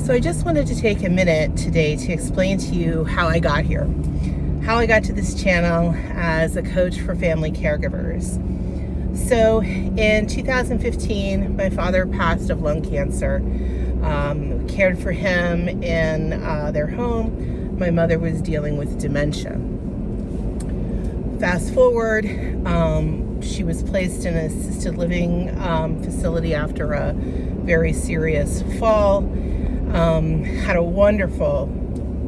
So I just wanted to take a minute today to explain to you how I got here, how I got to this channel as a coach for family caregivers. So in 2015, my father passed of lung cancer. Cared for him in their home. My mother was dealing with dementia. Fast forward, she was placed in an assisted living facility after a very serious fall. Had a wonderful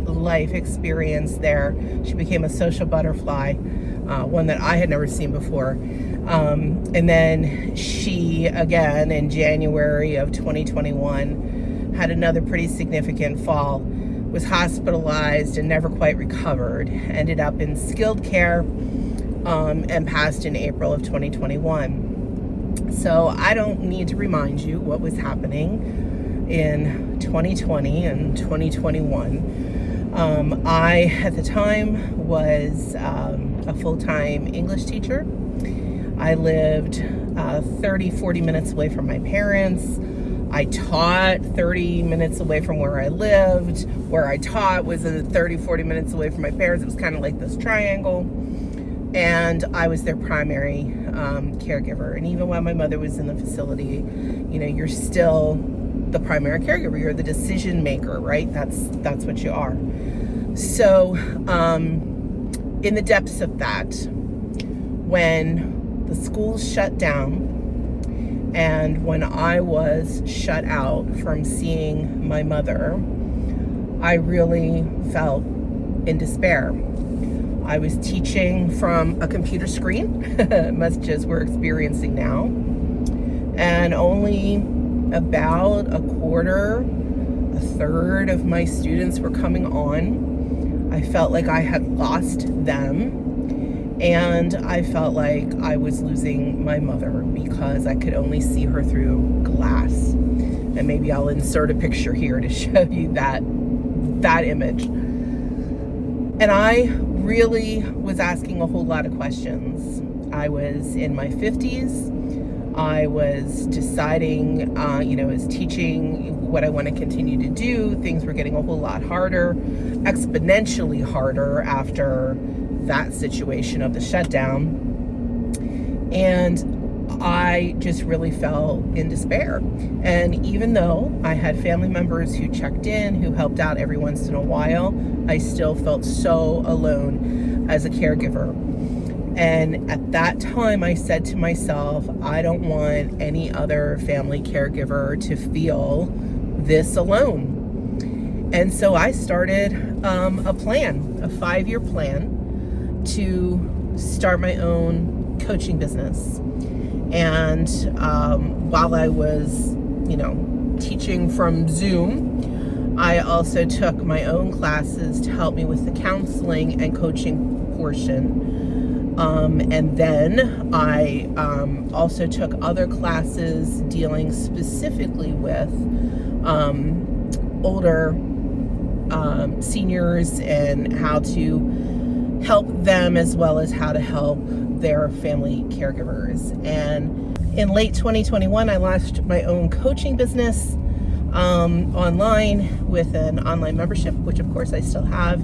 life experience there. She became a social butterfly, one that I had never seen before. And then she, again, in January of 2021, had another pretty significant fall, was hospitalized and never quite recovered, ended up in skilled care, and passed in April of 2021. So I don't need to remind you what was happening in 2020 and 2021. I, at the time, was a full-time English teacher. I lived 40 minutes away from my parents. I taught 30 minutes away from where I lived. Where I taught was 40 minutes away from my parents. It was kind of like this triangle. And I was their primary caregiver. And even when my mother was in the facility, you're still the primary caregiver. You're the decision maker, right? That's what you are. So in the depths of that, when the schools shut down and when I was shut out from seeing my mother, I really felt in despair. I was teaching from a computer screen, much as we're experiencing now, and only about a third of my students were coming on. I felt like I had lost them, and I felt like I was losing my mother because I could only see her through glass. And maybe I'll insert a picture here to show you that image. And I really was asking a whole lot of questions. I was in my 50s. I was deciding, as teaching what I want to continue to do. Things were getting a whole lot harder, exponentially harder after that situation of the shutdown. And I just really fell in despair. And even though I had family members who checked in, who helped out every once in a while, I still felt so alone as a caregiver. And at that time, I said to myself, I don't want any other family caregiver to feel this alone. And so I started a plan, a 5-year plan to start my own coaching business. And while I was, teaching from Zoom, I also took my own classes to help me with the counseling and coaching portion. And then I also took other classes dealing specifically with older seniors and how to help them, as well as how to help their family caregivers. And in late 2021, I launched my own coaching business online with an online membership, which of course I still have.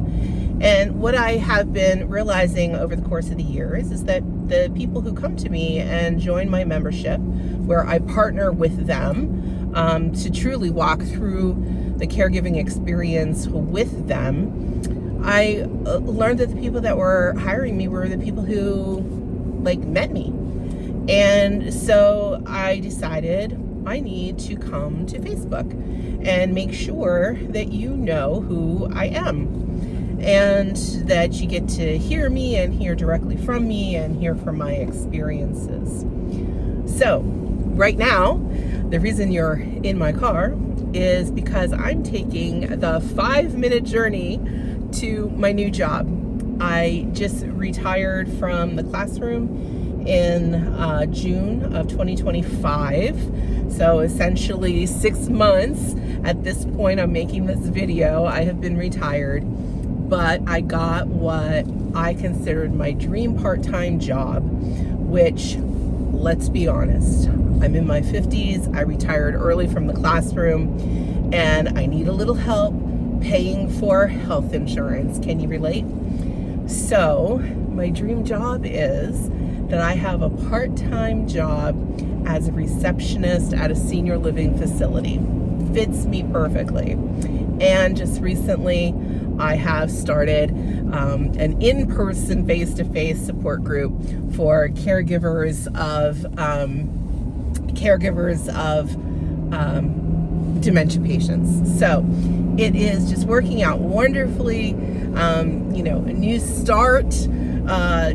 And what I have been realizing over the course of the years is that the people who come to me and join my membership, where I partner with them to truly walk through the caregiving experience with them, I learned that the people that were hiring me were the people who met me. And so I decided I need to come to Facebook and make sure that you know who I am, and that you get to hear me and hear directly from me and hear from my experiences. So right now, the reason you're in my car is because I'm taking the 5-minute journey to my new job. I just retired from the classroom in June of 2025. So essentially 6 months at this point I'm making this video, I have been retired, but I got what I considered my dream part-time job, which, let's be honest, I'm in my 50s. I retired early from the classroom, and I need a little help paying for health insurance. Can you relate? So my dream job is that I have a part-time job as a receptionist at a senior living facility. Fits me perfectly. And just recently, I have started an in-person, face-to-face support group for caregivers of dementia patients. So it is just working out wonderfully. A new start.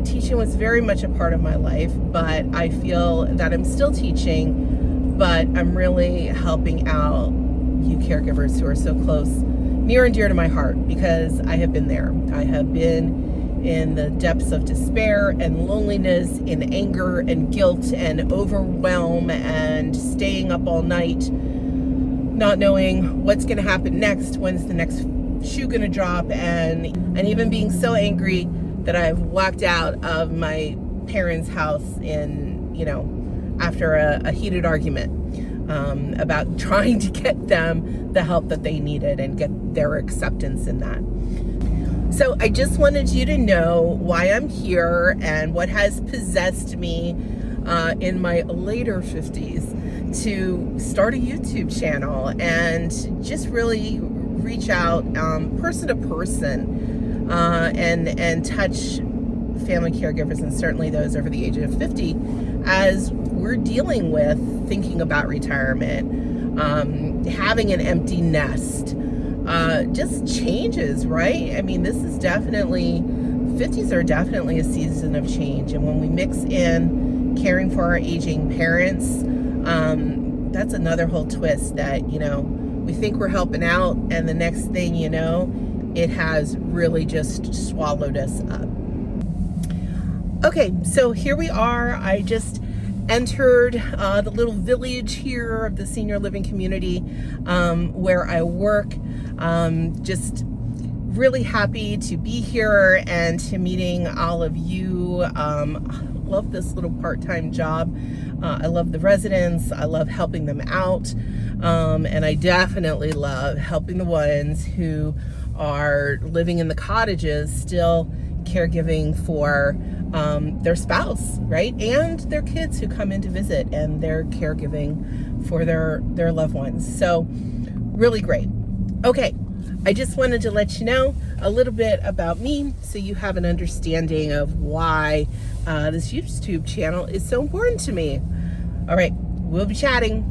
Teaching was very much a part of my life, but I feel that I'm still teaching, but I'm really helping out you caregivers who are so close, near and dear to my heart, because I have been there. I have been in the depths of despair and loneliness, in anger and guilt and overwhelm, and staying up all night, not knowing what's going to happen next, when's the next shoe going to drop, and even being so angry that I've walked out of my parents' house after a heated argument about trying to get them the help that they needed and get their acceptance in that. So I just wanted you to know why I'm here and what has possessed me in my later 50s to start a YouTube channel and just really reach out person to person and touch family caregivers, and certainly those over the age of 50, as we're dealing with thinking about retirement, having an empty nest, just changes, right? I mean, this is definitely, 50s are definitely a season of change. And when we mix in caring for our aging parents, that's another whole twist that, we think we're helping out, and the next thing you know, it has really just swallowed us up. Okay, so here we are. I just entered the little village here of the senior living community where I work. Just really happy to be here and to meeting all of you. Love this little part-time job. I love the residents. I love helping them out. And I definitely love helping the ones who are living in the cottages, still caregiving for their spouse, right? And their kids who come in to visit, and they're caregiving for their loved ones. So really great. Okay, I just wanted to let you know a little bit about me so you have an understanding of why this YouTube channel is so important to me. All right, we'll be chatting.